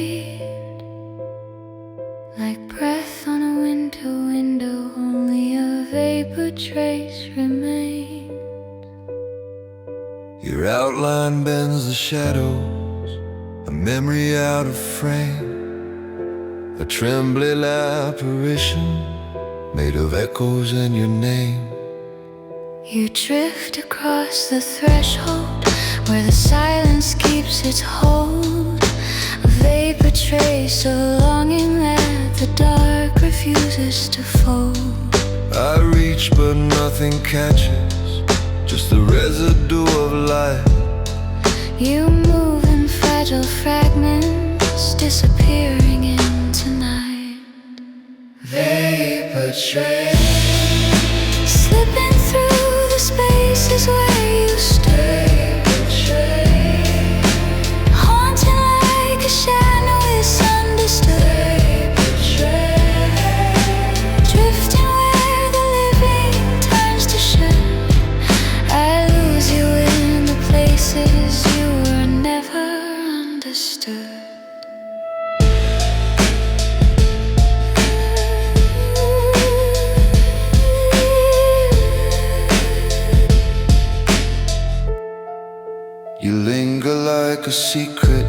fade, like breath on a winter window. Only a vapor trace remains. Your outline bends the shadows, a memory out of frame, a trembling apparition made of echoes and your name. You drift across the threshold where the silence keeps its hold, a vapor trace, a longing that the dark refuses to fold. I reach but nothing catches, just the residue of life. You move in fragile fragments, disappearing into night. Vapor trace, Slipping through the spaces where you stay, haunting like a shadow is understood, drifting where the living turns to shade. I lose you in the places you were never understood. you linger like a secret,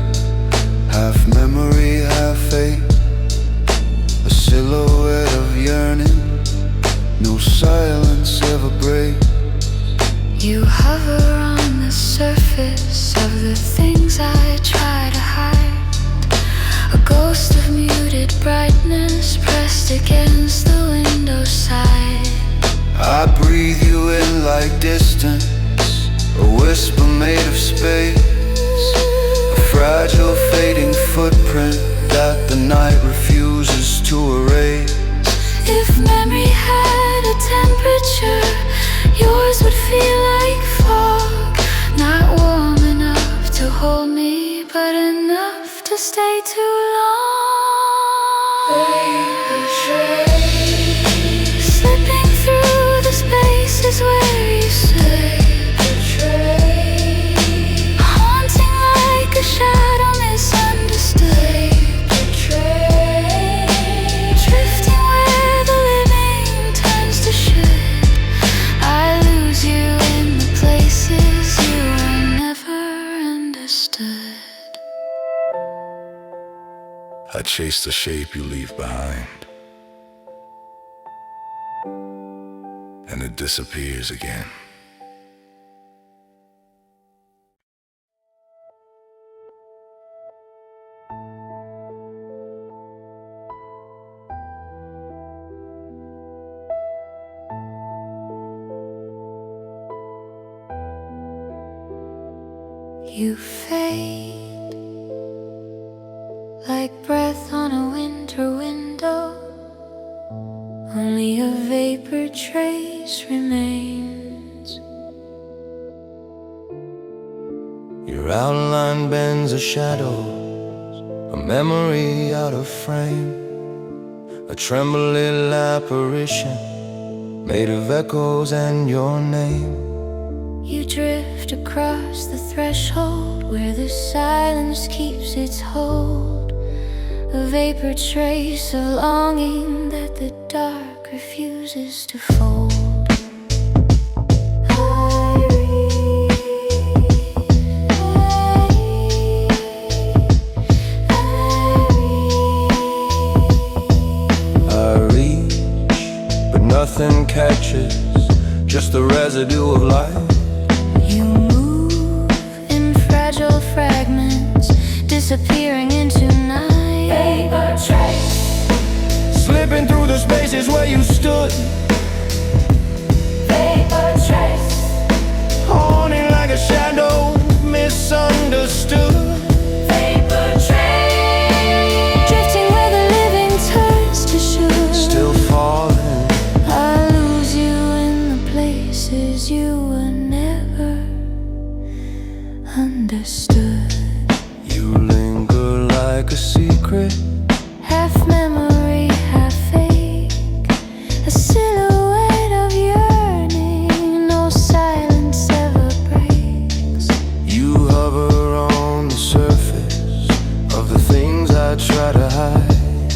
half memory, half fate, a silhouette of yearning, no silence ever breaks. You hover on the surface of the things I try to hide, a ghost of muted brightness pressed against the window side. I breathe you in like distance, a whisper made of space, a fragile fading footprint that the night refuses to erase. If memory had a temperature, yours would feel like fog, not warm enough to hold me, but enough to stay too long. Slipping through the spaces where you stay, haunting like a shadow misunderstood, drifting where the living turns to shade. I lose you in the places you were never understood. I chase the shape you leave behind, and it disappears again. You fade like breath on a winter window. Only a vapor trace remains. Your outline bends the shadows, a memory out of frame, a trembling apparition made of echoes and your name. You drift across the threshold where the silence keeps its hold, a vapor trace, a longing that the dark refuses to fold. I reach, but nothing catches, just the residue of life. You move in fragile fragments, disappearing into night. Vapor trace, Slipping through the spaces where you stood, vapor trace, haunting like a shadow misunderstood. vapor trace, drifting where the living turns to should. Still falling, I lose you in the places you were never understood. you linger like a secret, Half memory, half fake, a silhouette of yearning, no silence ever breaks. you hover on the surface of the things I I try to hide,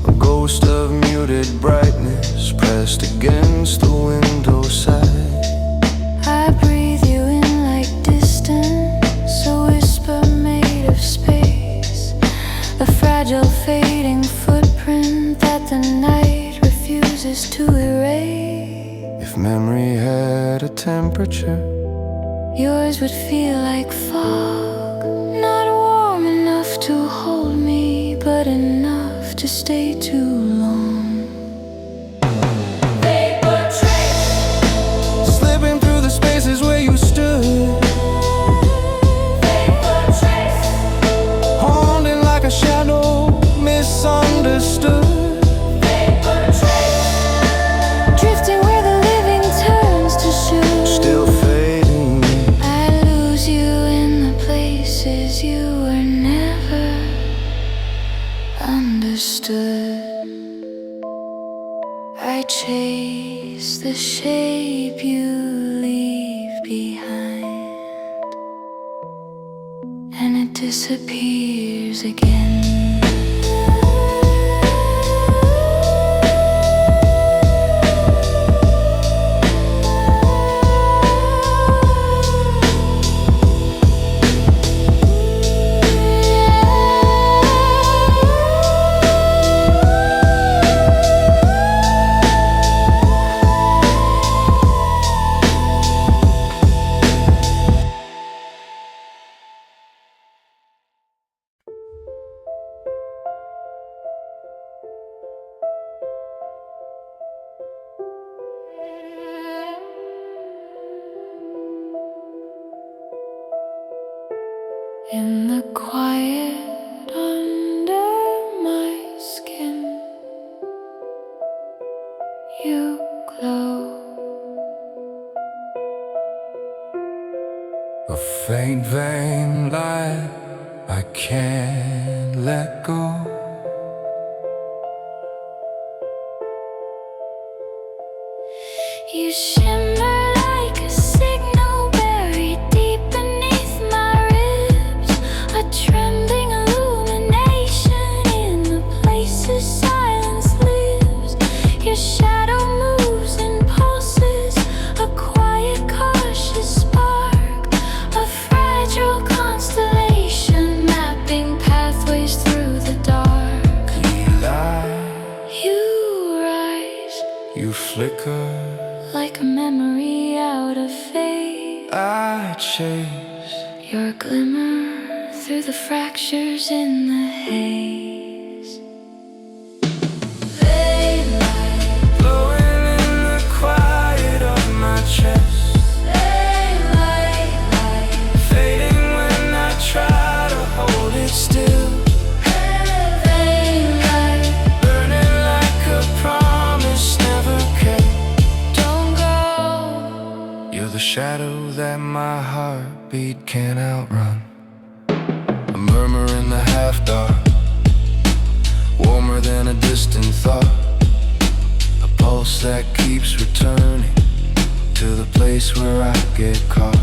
a ghost of muted brightness pressed against the window side. I breathe you in like distance, a whisper made of space, a fragile fading footprint that the night refuses to erase. If memory had a temperature, yours would feel like fog, not warm enough to hold me, but enough to stay too long. Vapor trace, slipping through the spaces where you stood. Vapor trace, Haunting like a shadow, misunderstood. vapor trace, drifting where the living turns to shoot. Still fading, I lose you in the places you were never understood. I chase the shape you leave behind, and it disappears again. In the quiet under my skin, you glow. a faint vein light I can't let go. You shimmer like a signal buried deep beneath my ribs, a trembling illumination in the places silence lives. Your shadow moves and pulses, a quiet, cautious spark, a fragile constellation mapping pathways through the dark. You lie, You rise you flicker, like a memory out of fate. I chase. Your glimmer through the fractures in the haze. They light, Blowing in the quiet of my chest, they light, fading when I try to hold it still. they light. Burning like a promise never kept. Don't go. You're the shadow that my heartbeat can't outrun. A murmur in the half-dark, warmer than a distant thought. A pulse that keeps returning to the place where I get caught.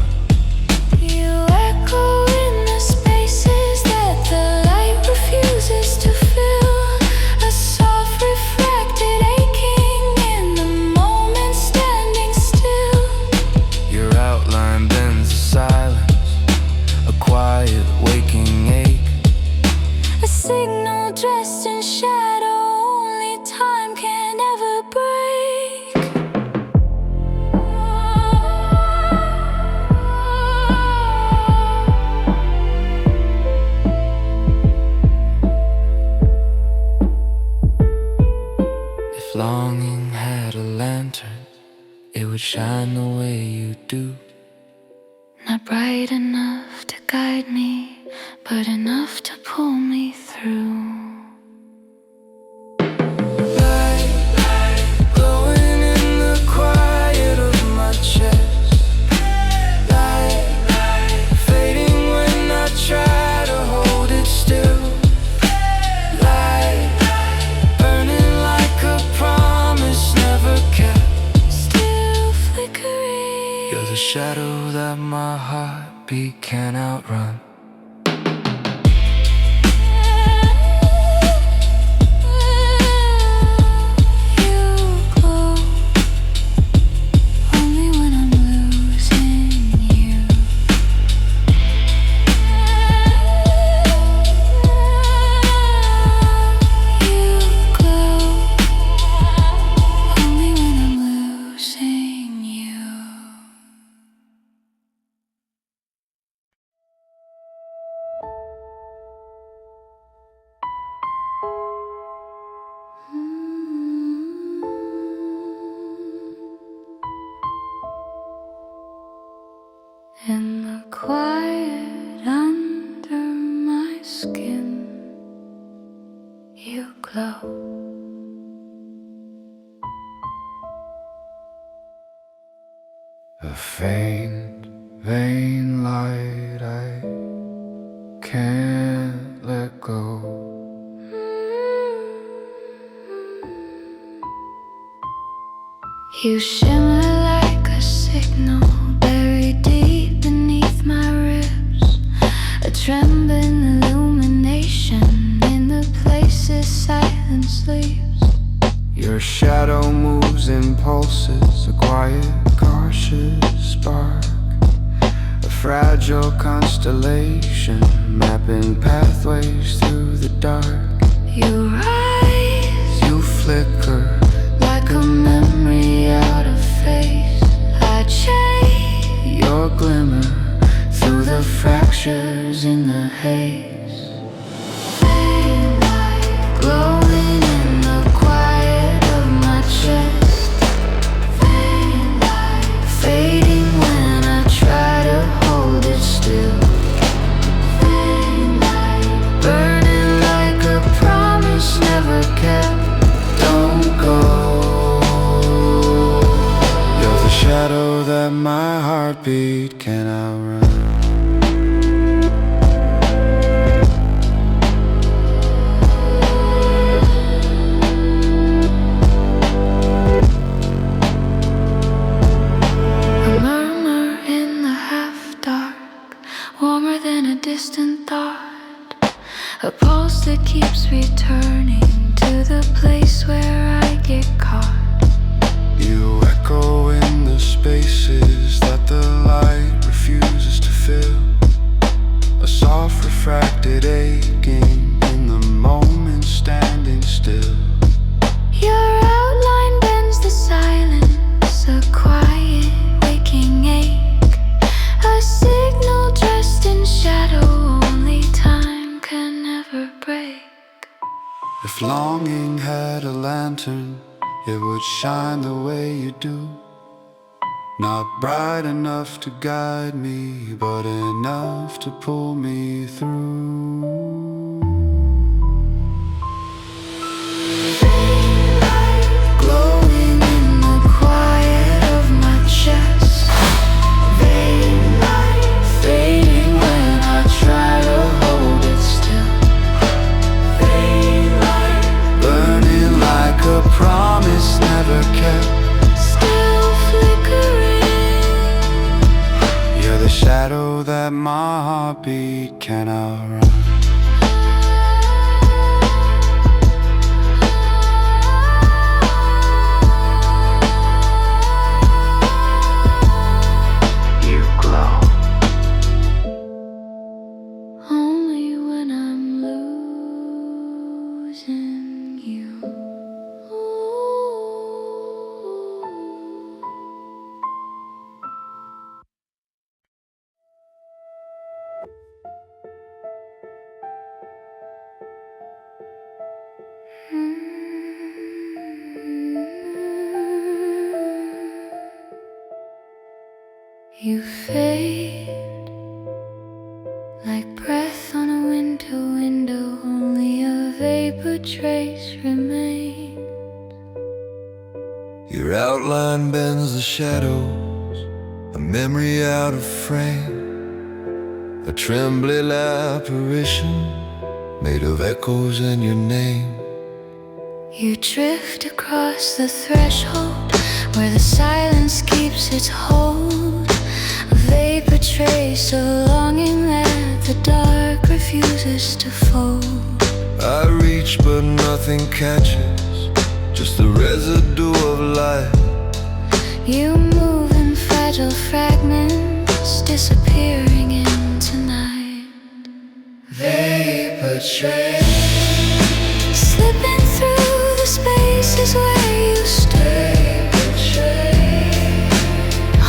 You echo in the spaces that the light refuses to fill, a soft refracted aching in the moment standing still. Your outline bends the silence, a quiet waking ache. A signal dressed in shadow only time can ever break. If longing had a lantern, it would shine the way you do. Not bright enough to guide me, but enough to pull me through. Light, glowing in the quiet of my chest. Light, fading when I try to hold it still. Light, burning like a promise never kept. Still flickering. You're the shadow that my heartbeat can't outrun. you glow. A faint, vain light I can't let go. You shimmer like a signal buried deep beneath my ribs, a trembling illumination in the places silence leaves. Your shadow moves in pulses, a quiet, cautious spark, a fragile constellation mapping pathways through the dark. You rise, You flicker like a memory out of face. I chase your glimmer through the fractures in the haze. Faint light glowing in the quiet of my chest. Faint light fading when I try to hold it still. Faint light burning like a promise never kept. Don't go. You're the shadow that my heartbeat can outrun. A murmur in the half-dark, warmer than a distant thought, a pulse that keeps returning to the place where I get caught. You echo in the spaces that the light refuses to fill, a soft refracted aching in the moment standing still. Your outline bends the silence, a quiet waking ache, a signal dressed in shadow only time can never break. If longing had a lantern, it would shine the way you do. Not bright enough to guide me, but enough to pull me through. Faint light glowing in the quiet of my chest. Faint light fading when I try to hold it still. Faint light Burning like a promise never kept. still flickering. You're the shadow that my heartbeat can outrun. You glow. Only when I'm losing you. You fade like breath on a window, only a vapor trace remains. Your outline bends the shadows, a memory out of frame, a trembling apparition made of echoes in your name. You drift across the threshold where the silence keeps its hold, a vapor trace of longing that the dark refuses to fold. I reach but nothing catches, just the residue of light. You move in fragile fragments, disappearing into night. Vapor trace, slipping through the spaces where you stay.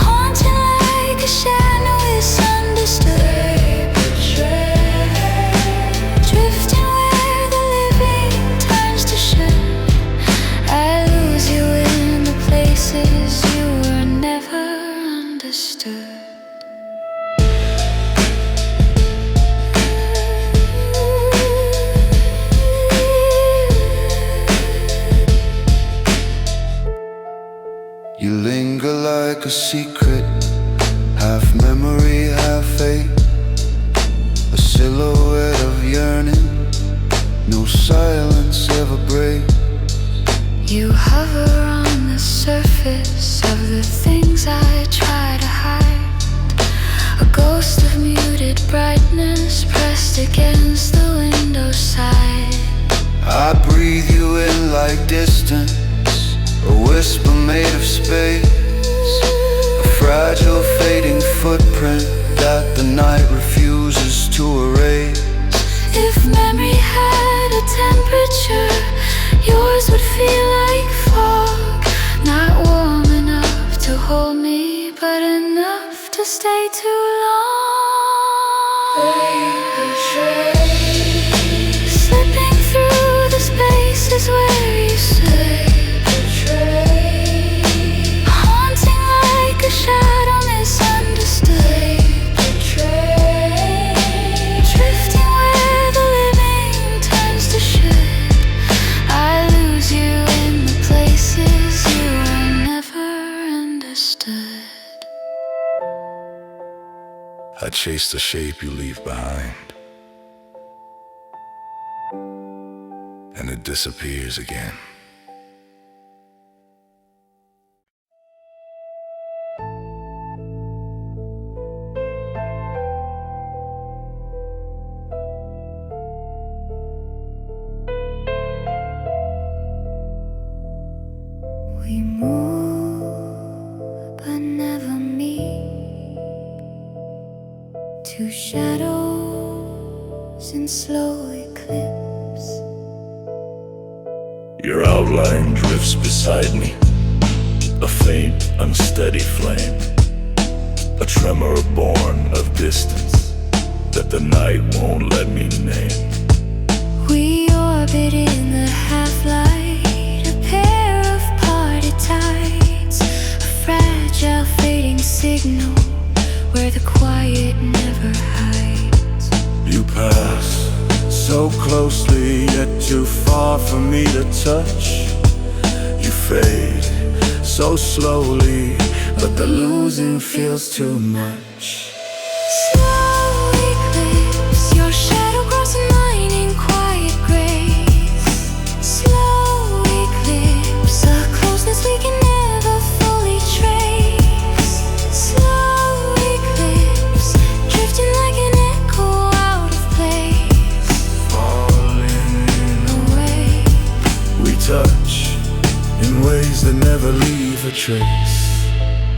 Haunting like a shadow is understood. Drifting where the living turns to shade. I lose you in the places you were never understood. a secret, half memory, half fate. A silhouette of yearning, no silence ever breaks. You hover on the surface of the things I try to hide. A ghost of muted brightness pressed against the window side. I breathe you in like distance, a whisper made of space. A fragile fading footprint that the night refuses to erase. If memory had a temperature, yours would feel like fog. Not warm enough to hold me, but enough to stay too long. Slipping through the spaces where you stay. Haunting like a shadow misunderstood. Drifting where the living turns to should. I lose you in the places you were never understood. I chase the shape you leave behind, and it disappears again. We move but never meet. Two shadows in slow eclipse. Your outline drifts beside me, a faint, unsteady flame, a tremor born of distance that the night won't let me name. We orbit in the half-light, a pair of parted tides, a fragile fading signal where the quiet never hides. You pass so closely, yet too far for me to touch. You fade so slowly, but the losing feels too much. Slow eclipse, your shadow crossing mine in quiet grace. Slow eclipse, a closeness we can never fully trace. Slow eclipse, drifting like an echo out of place. Falling Away. we touch in ways that never leave a trace.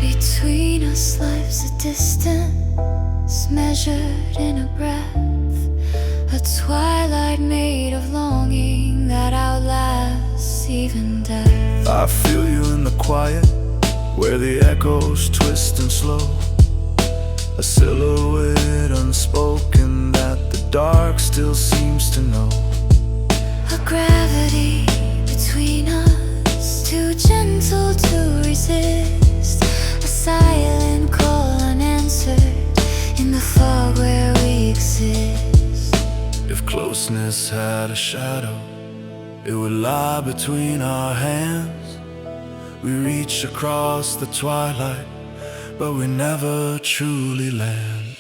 Between us lies a distance measured in a breath, a twilight made of longing that outlasts even death. I feel you in the quiet, where the echoes twist and slow, a silhouette unspoken that the dark still seems to know. A gravity between us, too gentle to resist, a silent call unanswered in the fog where we exist. If closeness had a shadow, it would lie between our hands. We reach across the twilight, but we never truly land.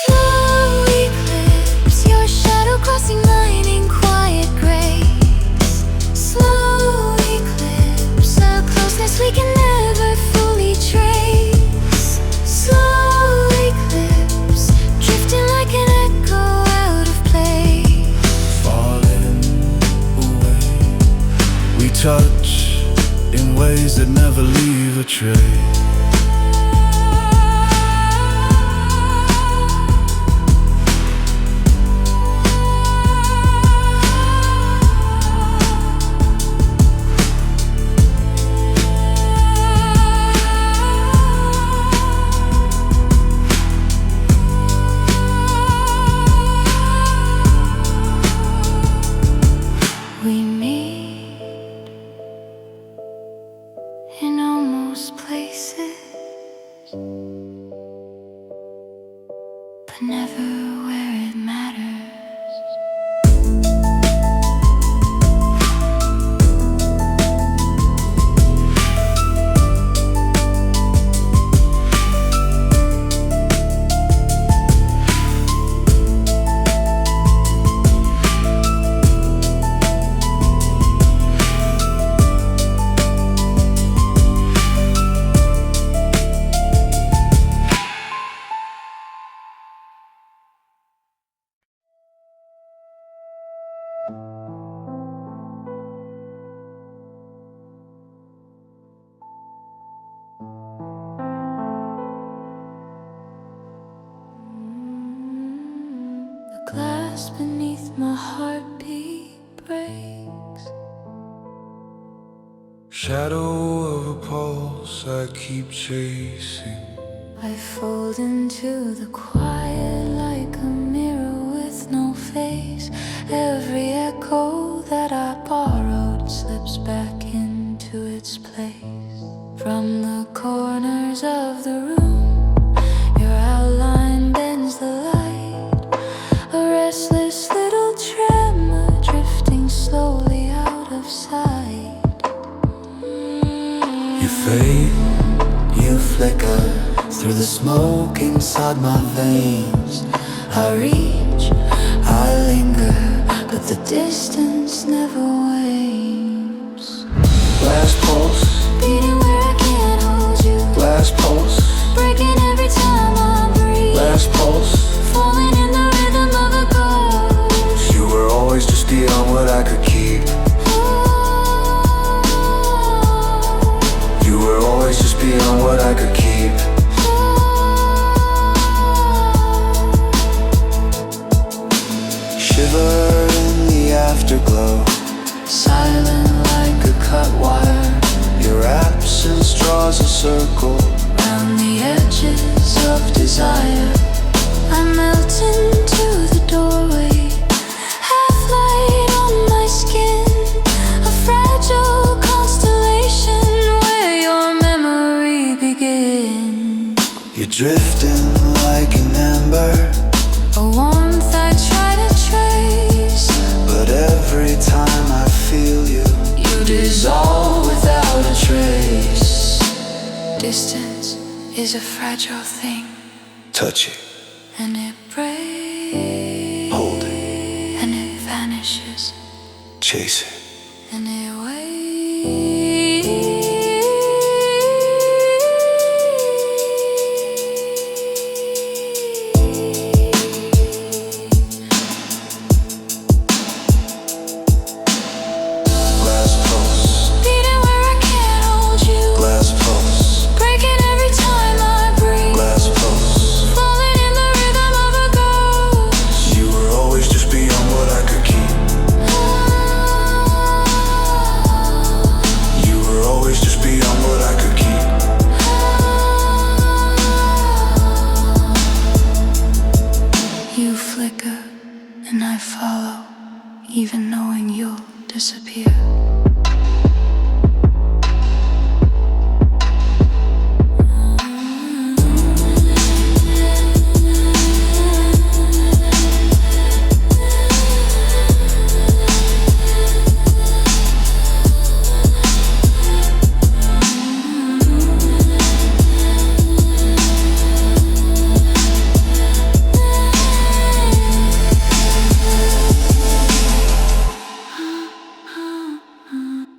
Slow eclipse, your shadow crossing mine in quiet grace. Slow eclipse, a closeness we can never fully trace. Slow eclipse, drifting like an echo out of place. Falling away, we touch in ways that never leave a trace. We meet in almost places just beneath my heartbeat breaks. Shadow of a pulse I keep chasing. I fold into the quiet like a mirror with no face. Every echo that I borrowed slips back into its place. From the corners of the room, your outline bends the light. A restless little tremor drifting slowly out of sight. You fade, you flicker through the smoke inside my veins. I reach, I linger, but the distance never wanes. Last pulse, Beating where I can't hold you. last pulse, Breaking every time I breathe. last pulse. Falling in the rhythm of a ghost. You were always just beyond what I could keep. You were always just beyond what I could keep. Shiver in the afterglow, Silent like a cut wire. your absence draws a circle. Round the edges of desire, I melt into the doorway. Half light on my skin, a fragile constellation where your memory begins. You're drifting like an ember, A warmth I try to trace, but every time I feel you, you dissolve without a trace. Distance is a fragile thing, touch it, and it breaks, hold it, and it vanishes, chase it. and it Last pulse, beating where I can't hold you. last pulse, Breaking every time I breathe. last pulse. Falling in the rhythm of a ghost. You were always just beyond what I could keep. You were always just beyond what I could keep. You flicker and I follow, even knowing you'll disappear.